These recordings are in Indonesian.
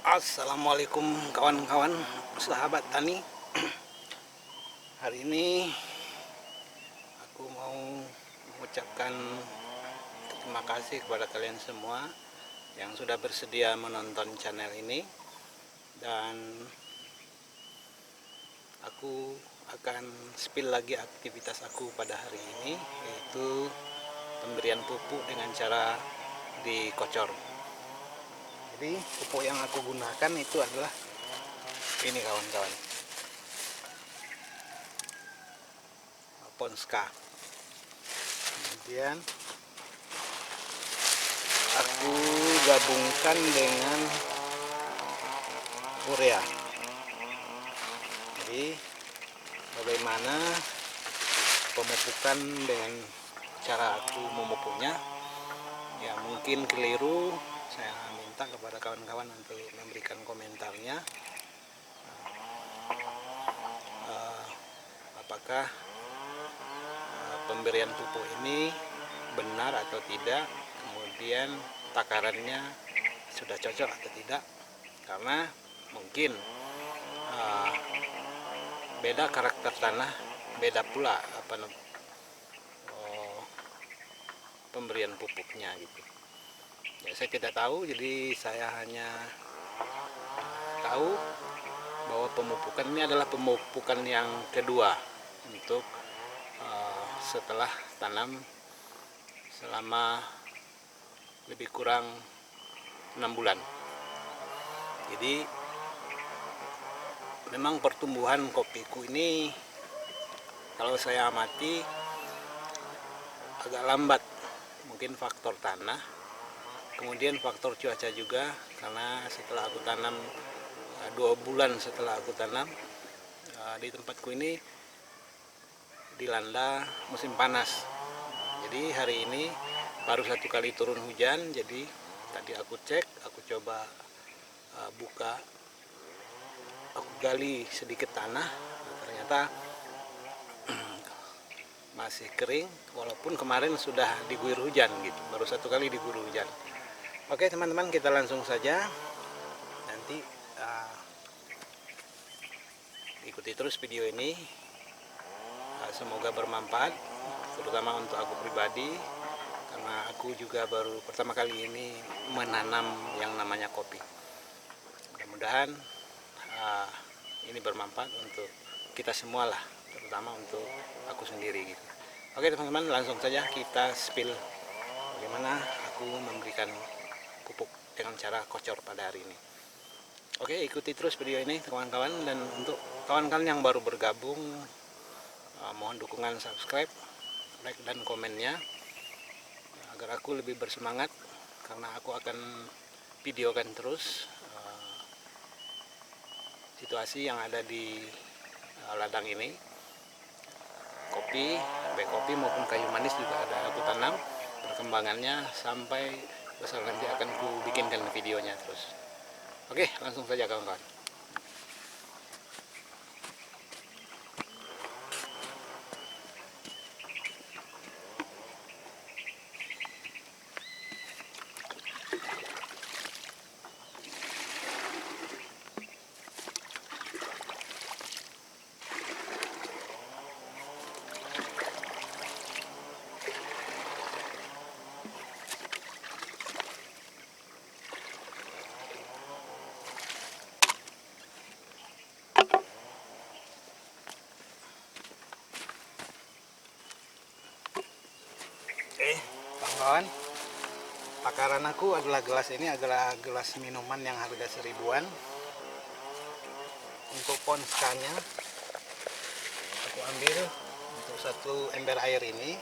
Assalamualaikum kawan-kawan sahabat tani. Hari ini aku mau mengucapkan terima kasih kepada kalian semua yang sudah bersedia menonton channel ini, dan aku akan spill lagi aktivitas aku pada hari ini, yaitu pemberian pupuk dengan cara dikocor. Jadi pupuk yang aku gunakan itu adalah ini kawan-kawan, Ponska. Kemudian aku gabungkan dengan urea. Jadi bagaimana pemupukan dengan cara aku memupuknya, ya mungkin keliru, saya minta kepada kawan-kawan untuk memberikan komentarnya. Apakah pemberian pupuk ini benar atau tidak, kemudian takarannya sudah cocok atau tidak, karena mungkin beda karakter tanah, beda pula pemberian pupuknya gitu. Ya, saya tidak tahu, jadi saya hanya tahu bahwa pemupukan ini adalah pemupukan yang kedua untuk setelah tanam selama lebih kurang 6 bulan. Jadi memang pertumbuhan kopiku ini kalau saya amati agak lambat, mungkin faktor tanah, kemudian faktor cuaca juga, karena setelah aku tanam 2 bulan setelah aku tanam, di tempatku ini dilanda musim panas. Jadi hari ini baru 1 kali turun hujan. Jadi tadi aku cek, aku coba buka, aku gali sedikit tanah, ternyata masih kering, walaupun kemarin sudah diguyur hujan gitu, baru 1 kali diguyur hujan. Oke teman-teman, kita langsung saja, nanti ikuti terus video ini. Semoga bermanfaat, terutama untuk aku pribadi, karena aku juga baru pertama kali ini menanam yang namanya kopi. Mudah-mudahan ini bermanfaat untuk kita semua lah, terutama untuk aku sendiri gitu. Oke teman-teman, langsung saja kita spill bagaimana aku memberikan pupuk dengan cara kocor pada hari ini. Oke, ikuti terus video ini kawan-kawan, dan untuk kawan-kawan yang baru bergabung, mohon dukungan subscribe, like, dan komennya agar aku lebih bersemangat, karena aku akan videokan terus situasi yang ada di ladang ini. Kopi, baik kopi maupun kayu manis juga ada aku tanam, perkembangannya sampai besar nanti akan ku bikinkan videonya terus. Oke, langsung saja kawan-kawan. Kawan-kawan, takaran aku adalah gelas ini adalah gelas minuman yang harga 1000-an. Untuk ponskanya aku ambil untuk 1 ember air ini,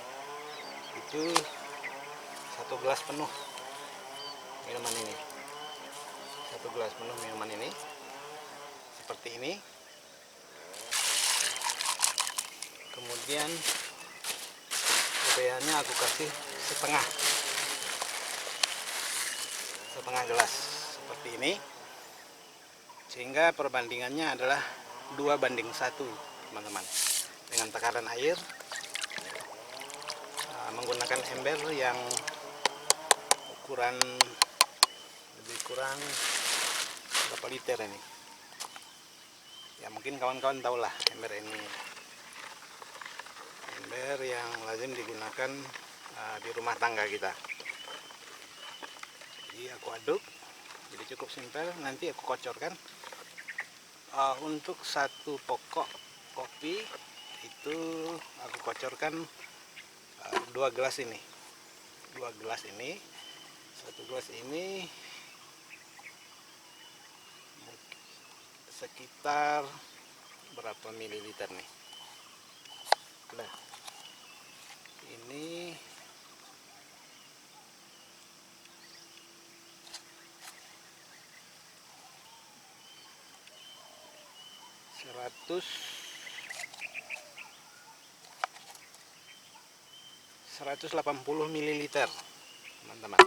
itu 1 gelas penuh minuman ini, 1 gelas penuh minuman ini seperti ini. Kemudian ureanya aku kasih setengah gelas seperti ini, sehingga perbandingannya adalah 2:1 teman-teman. Dengan takaran air menggunakan ember yang ukuran lebih kurang berapa liter ini ya, mungkin kawan-kawan tahulah ember ini, ember yang lazim digunakan di rumah tangga kita. Jadi aku aduk, jadi cukup simpel. Nanti aku kocorkan. Untuk satu pokok kopi itu aku kocorkan 2 gelas ini, 2 gelas ini, 1 gelas ini sekitar berapa mililiter nih. Nah, ini seratus 180 mililiter, teman-teman.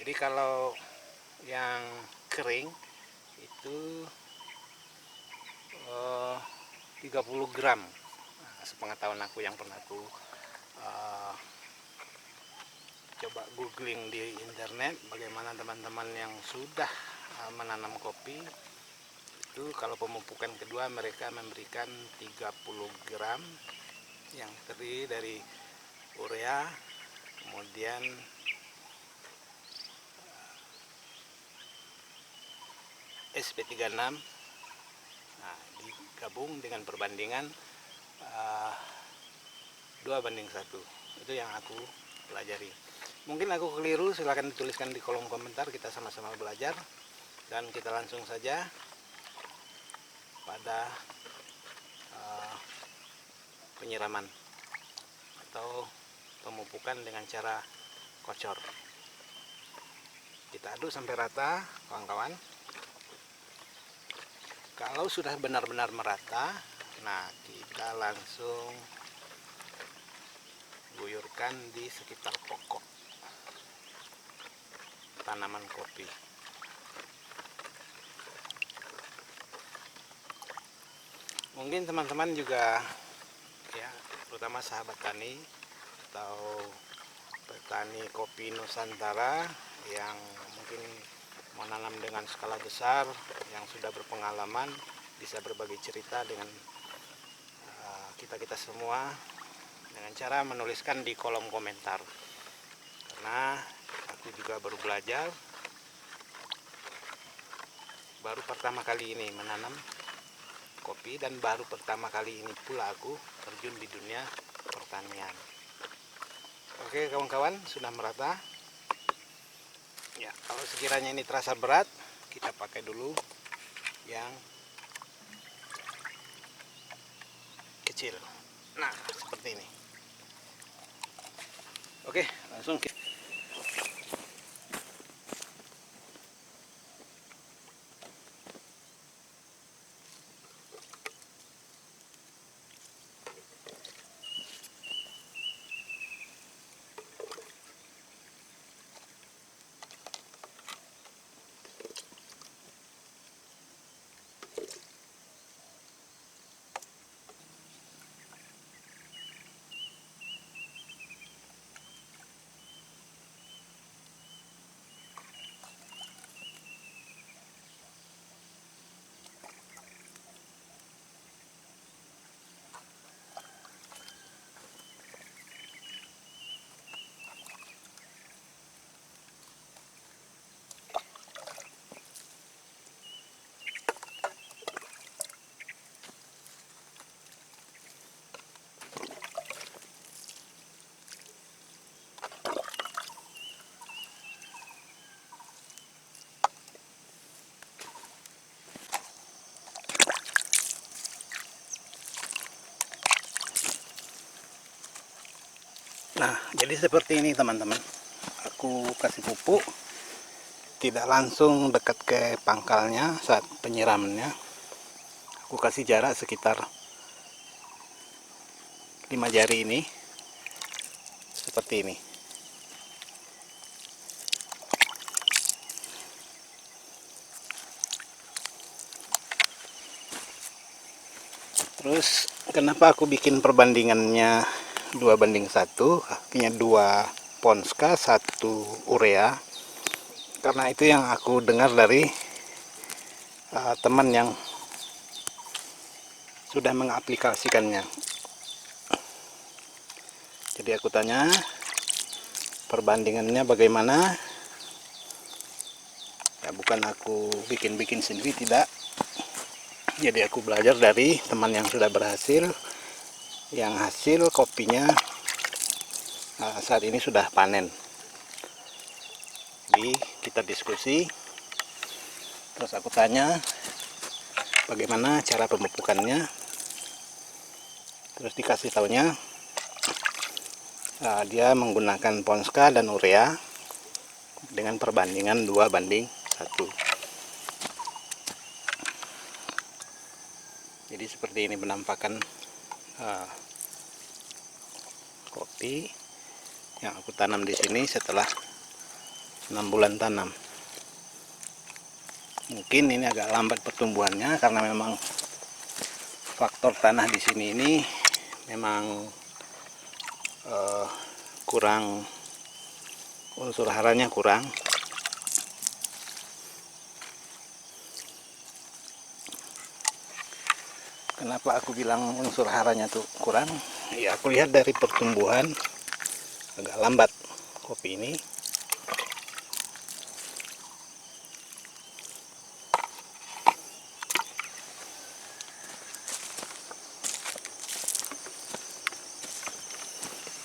Jadi kalau yang kering itu 30 gram. Nah, sepengetahuan aku yang pernah aku coba googling di internet, bagaimana teman-teman yang sudah menanam kopi itu kalau pemupukan kedua mereka memberikan 30 gram yang terdiri dari urea, kemudian SP36. Nah, digabung dengan perbandingan 2:1. Itu yang aku pelajari. Mungkin aku keliru, silahkan dituliskan di kolom komentar, kita sama-sama belajar. Dan kita langsung saja pada penyiraman atau pemupukan dengan cara kocor. Kita aduk sampai rata, kawan-kawan. Kalau sudah benar-benar merata, nah kita langsung guyurkan di sekitar pokok tanaman kopi. Mungkin teman-teman juga ya, terutama sahabat tani atau petani kopi Nusantara yang mungkin menanam dengan skala besar, yang sudah berpengalaman, bisa berbagi cerita dengan kita-kita semua dengan cara menuliskan di kolom komentar. Karena aku juga baru belajar, baru pertama kali ini menanam kopi, dan baru pertama kali ini pula aku terjun di dunia pertanian. Oke kawan-kawan, sudah merata ya. Kalau sekiranya ini terasa berat, kita pakai dulu yang kecil. Nah, seperti ini. Oke, langsung kita Nah, jadi seperti ini teman-teman. Aku kasih pupuk, tidak langsung dekat ke pangkalnya saat penyiramannya. Aku kasih jarak sekitar 5 jari ini, seperti ini. Terus kenapa aku bikin perbandingannya 2:1, artinya 2 Ponska 1 urea, karena itu yang aku dengar dari teman yang sudah mengaplikasikannya. Jadi aku tanya perbandingannya bagaimana. Ya, bukan aku bikin-bikin sendiri, tidak. Jadi aku belajar dari teman yang sudah berhasil, yang hasil kopinya saat ini sudah panen. Jadi kita diskusi, terus aku tanya bagaimana cara pemupukannya, terus dikasih taunya dia menggunakan Ponska dan urea dengan perbandingan 2:1. Jadi seperti ini penampakan kopi yang aku tanam di sini setelah 6 bulan tanam. Mungkin ini agak lambat pertumbuhannya karena memang faktor tanah di sini ini memang kurang, unsur haranya kurang. Kenapa aku bilang unsur haranya tuh kurang? Ya aku lihat dari pertumbuhan agak lambat kopi ini.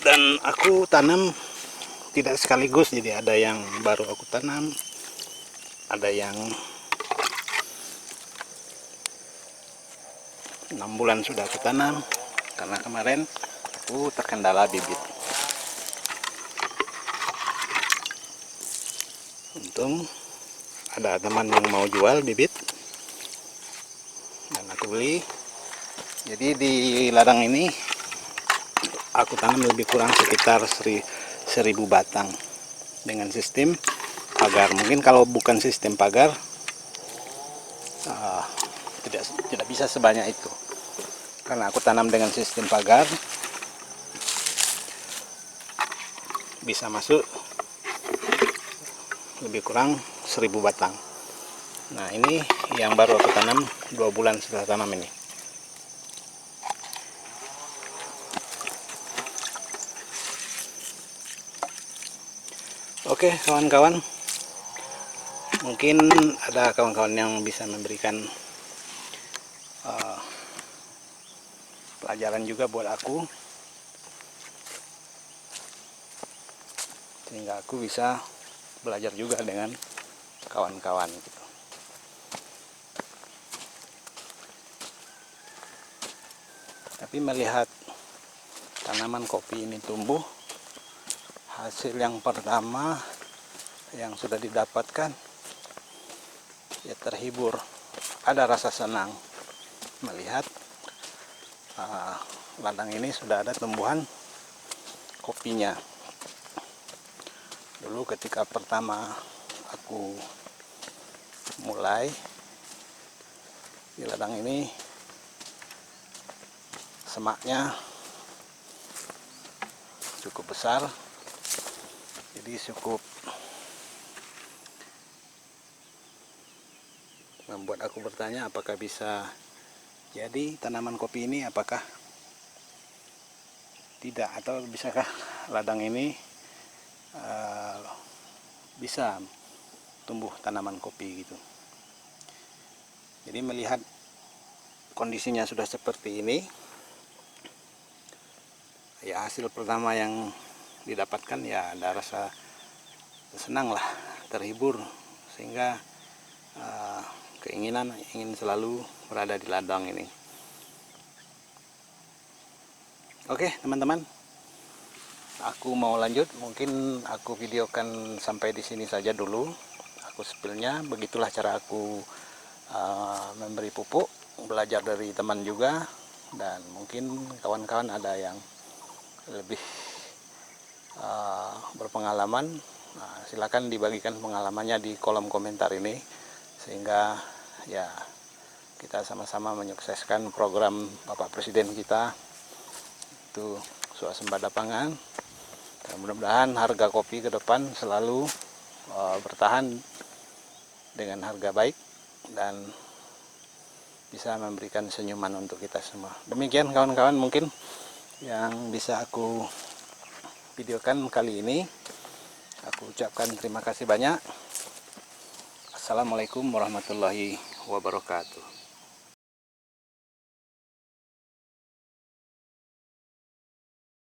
Dan aku tanam tidak sekaligus, jadi ada yang baru aku tanam, ada yang 6 bulan sudah aku tanam, karena kemarin aku terkendala bibit. Untung ada teman yang mau jual bibit dan aku beli. Jadi di ladang ini aku tanam lebih kurang sekitar 1000 batang dengan sistem pagar. Mungkin kalau bukan sistem pagar tidak bisa sebanyak itu, karena aku tanam dengan sistem pagar bisa masuk lebih kurang 1000 batang. Nah ini yang baru aku tanam 2 bulan setelah tanam ini. Oke kawan-kawan, mungkin ada kawan-kawan yang bisa memberikan pelajaran juga buat aku, sehingga aku bisa belajar juga dengan kawan-kawan gitu. Tapi melihat tanaman kopi ini tumbuh, hasil yang pertama yang sudah didapatkan, ya terhibur, ada rasa senang melihat ladang ini sudah ada tumbuhan kopinya. Dulu ketika pertama aku mulai di ladang ini, semaknya cukup besar, jadi cukup membuat aku bertanya apakah bisa jadi tanaman kopi ini, apakah tidak, atau bisakah ladang ini bisa tumbuh tanaman kopi gitu. Jadi melihat kondisinya sudah seperti ini, ya hasil pertama yang didapatkan ya ada rasa senang lah, terhibur, sehingga keinginan ingin selalu berada di ladang ini. Oke teman-teman, aku mau lanjut, mungkin aku videokan sampai di sini saja dulu. Aku spillnya, begitulah cara aku memberi pupuk, belajar dari teman juga, dan mungkin kawan-kawan ada yang lebih berpengalaman, silakan dibagikan pengalamannya di kolom komentar ini, sehingga ya kita sama-sama menyukseskan program Bapak Presiden kita, itu swasembada pangan. Dan mudah-mudahan harga kopi ke depan selalu bertahan dengan harga baik, dan bisa memberikan senyuman untuk kita semua. Demikian kawan-kawan mungkin yang bisa aku videokan kali ini. Aku ucapkan terima kasih banyak. Assalamualaikum warahmatullahi wabarakatuh.